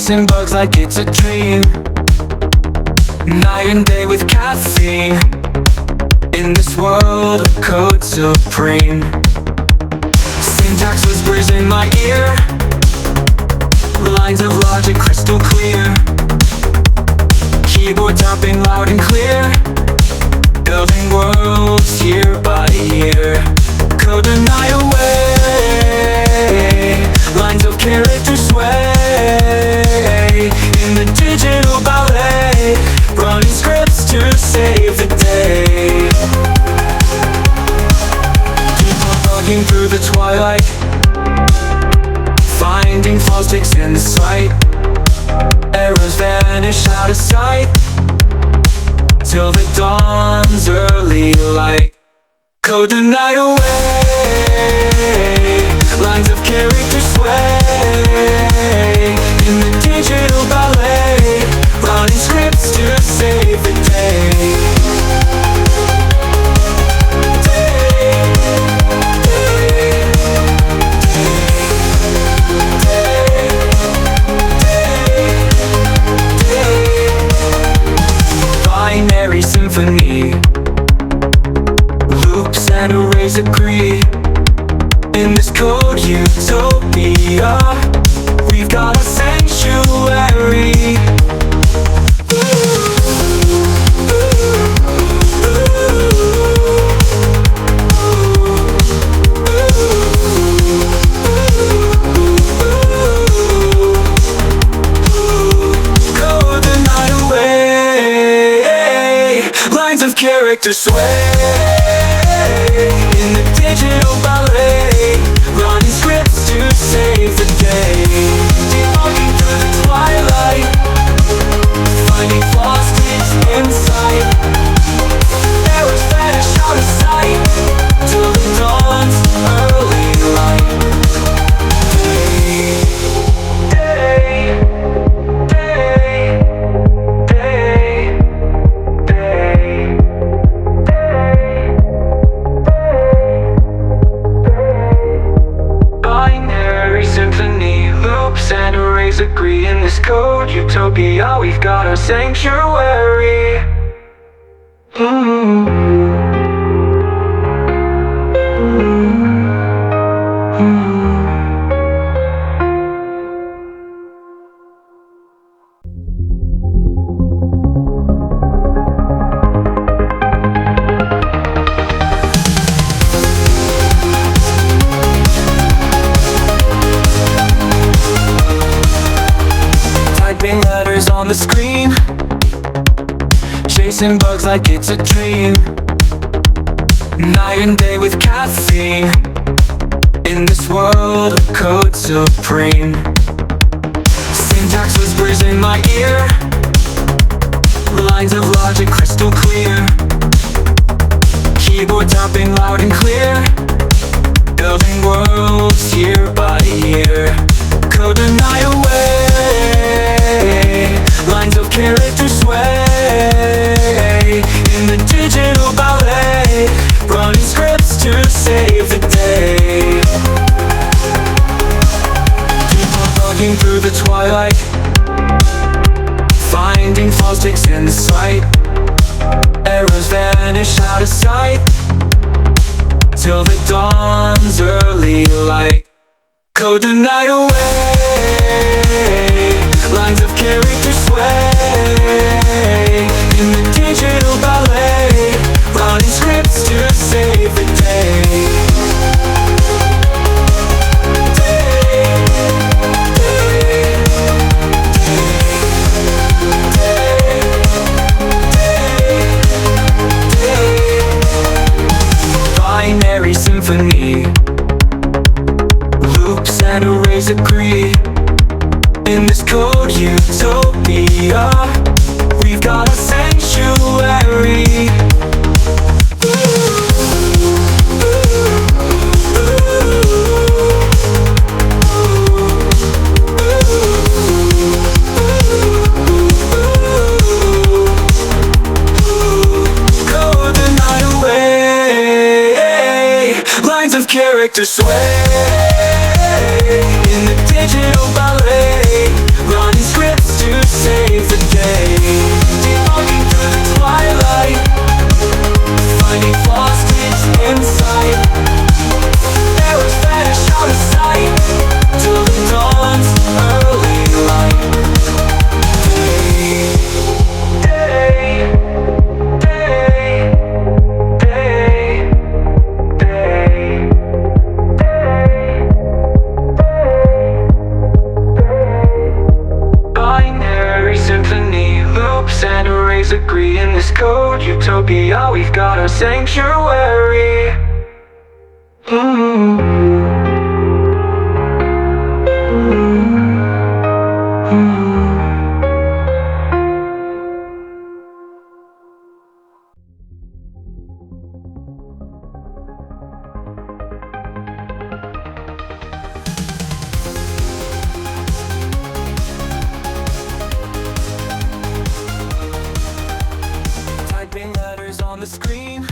chasing bugs like it's a dream. Night and day with caffeine. In this world of code supreme. Syntax whispers in my ear. Lines of logic crystal clear. Keyboard tapping loud and clear. Building worlds year by year. Code the night away. Lines of character sway. In the digital ballet. Running scripts to save the day. Debugging through the twilight. Finding false ticks in the sight. Errors vanish out of sight. Till the dawn's early light. Code the night away. Lines of character sway. In the digital ballet. Running scripts to save the day. Binary symphony. Loops and arrays agree. In this code utopia, we've got a sanctuary. Code the night away. Lines of character sway. In the digital ballet. Running scripts to save the day. Debugging through the twilight. Finding flaws ticks in sight. Errors vanish out of sight. Till the dawn's early light. Binary symphony, loops and arrays agree. In this code utopia, we've got our sanctuary. Typing letters on the screen. Chasing bugs like it's a dream. Night and day with caffeine. In this world of code supreme. Syntax whispers in my ear. Lines of logic crystal clear. Keyboard tapping loud and clear. Building worlds year by year. Code the night away. Lines of character sway. In the digital ballet. Running scripts to save the day. Debugging through the twilight. Finding false ticks in the sight. Errors vanish out of sight. Till the dawn's early light. Code the night away. Lines of character sway. In the digital ballet. Running scripts to save the day. Binary symphony. Loops and arrays agree. In this code utopia, we've got a sanctuary. Code the night away. Lines of character sway. In the digital ballet. Running save the day. Debugging through the twilight, finding flaws stitched inside. Errors vanish out of sight till the dawn's early light. Binary symphony loops and arrays agree in this code utopia. We've got our sanctuary. Typing letters on the screen,